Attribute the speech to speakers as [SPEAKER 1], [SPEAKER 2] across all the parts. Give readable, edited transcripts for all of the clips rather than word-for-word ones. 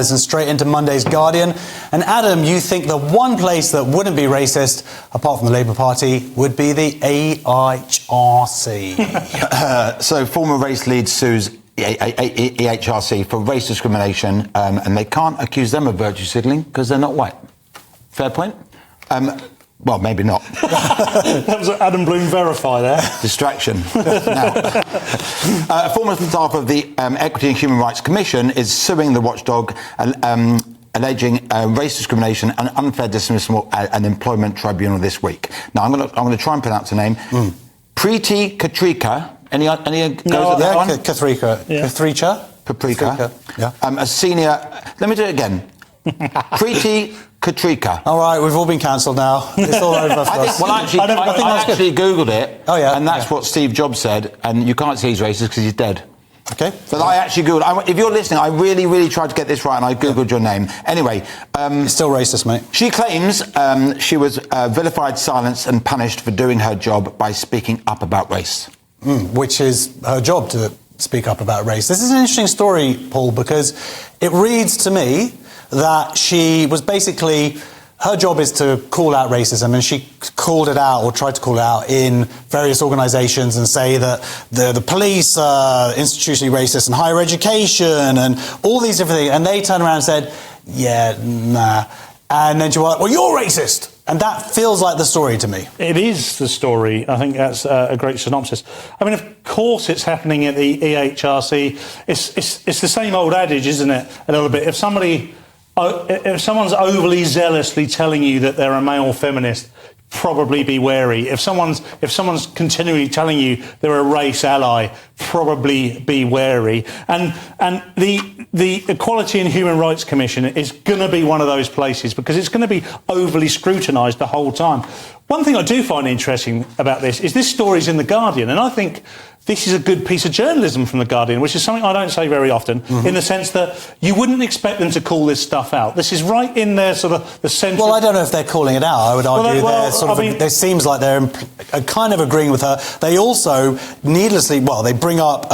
[SPEAKER 1] And straight into Monday's Guardian. And Adam, you think the one place that wouldn't be racist, apart from the Labour Party, would be the EHRC.
[SPEAKER 2] So former race lead sues EHRC for race discrimination, and they can't accuse them of virtue signalling because they're not white. Fair point? Well, maybe not.
[SPEAKER 3] That was Adam Bloom verify there.
[SPEAKER 2] Distraction. A former staff of the Equity and Human Rights Commission is suing the watchdog, alleging race discrimination and unfair dismissal at an employment tribunal this week. Now, I'm going to try and pronounce the name. Preeti Katrika. Any goes at that one?
[SPEAKER 1] Kathrika.
[SPEAKER 3] Yeah.
[SPEAKER 2] Paprika.
[SPEAKER 1] Yeah.
[SPEAKER 2] A senior. Let me do it again. Preeti Katrika.
[SPEAKER 1] All right, we've all been cancelled now. It's all over for us.
[SPEAKER 2] Well, actually, I actually Googled it.
[SPEAKER 1] Oh, yeah.
[SPEAKER 2] And that's what Steve Jobs said. And you can't say he's racist because he's dead.
[SPEAKER 1] Okay.
[SPEAKER 2] But I actually Googled. If you're listening, I really, really tried to get this right, and I Googled your name. Anyway.
[SPEAKER 1] It's still racist, mate.
[SPEAKER 2] She claims she was vilified, silenced, and punished for doing her job by speaking up about race.
[SPEAKER 1] Which is her job, to speak up about race. This is an interesting story, Paul, because it reads to me that she was basically, her job is to call out racism, and she called it out, or tried to call it out, in various organisations and say that the police are institutionally racist, and higher education and all these different things, and they turned around and said, yeah, nah. And then she was like, well, you're racist. And that feels like the story to me.
[SPEAKER 3] It is the story. I think that's a great synopsis. I mean, of course it's happening at the EHRC. It's the same old adage, isn't it, a little bit? If someone's overly zealously telling you that they're a male feminist, probably be wary. If someone's continually telling you they're a race ally, probably be wary. And the Equality and Human Rights Commission is going to be one of those places because it's going to be overly scrutinised the whole time. One thing I do find interesting about this is this story's in The Guardian, and I think this is a good piece of journalism from The Guardian, which is something I don't say very often, in the sense that you wouldn't expect them to call this stuff out. This is right in their sort of the centre.
[SPEAKER 1] Well, I don't know if they're calling it out. I would argue it seems like they're kind of agreeing with her. They also needlessly, they bring up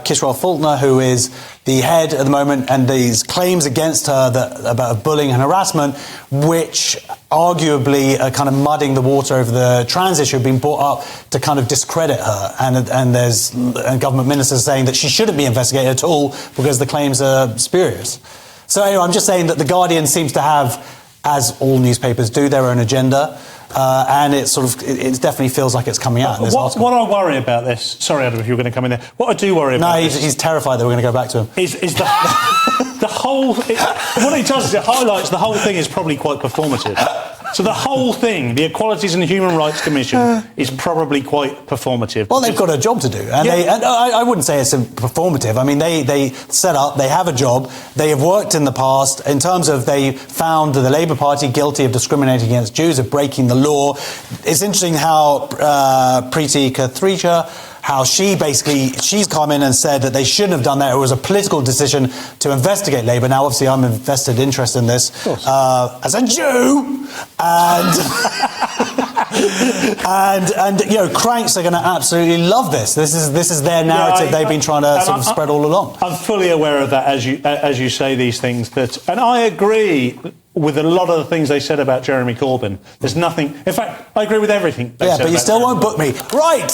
[SPEAKER 1] Kishwal Faulkner, who is the head at the moment, and these claims against her about bullying and harassment, which arguably are kind of mudding the water over the trans issue, have been brought up to kind of discredit her. And there's government ministers saying that she shouldn't be investigated at all because the claims are spurious. So anyway, I'm just saying that The Guardian seems to have, as all newspapers do, their own agenda. And it definitely feels like it's coming out in this article.
[SPEAKER 3] What I worry about this, sorry Adam if you were going to come in there, what I do worry about
[SPEAKER 1] he's terrified that we're going to go back to him.
[SPEAKER 3] Is the whole, what it does is it highlights the whole thing is probably quite performative. So the whole thing, the Equalities and Human Rights Commission, is probably quite performative.
[SPEAKER 1] Well, they've got a job to do. And I wouldn't say it's performative. I mean, they set up, they have a job, they have worked in the past in terms of they found the Labour Party guilty of discriminating against Jews, of breaking the law. It's interesting how Preeti Katrika, how she's come in and said that they shouldn't have done that. It was a political decision to investigate Labour. Now, obviously, I'm an invested interest in this as a Jew, and cranks are going to absolutely love this. This is their narrative they've been trying to sort of spread all along.
[SPEAKER 3] I'm fully aware of that as you say these things, and I agree with a lot of the things they said about Jeremy Corbyn. There's nothing. In fact, I agree with everything they said.
[SPEAKER 1] Yeah, but you still won't book me, right?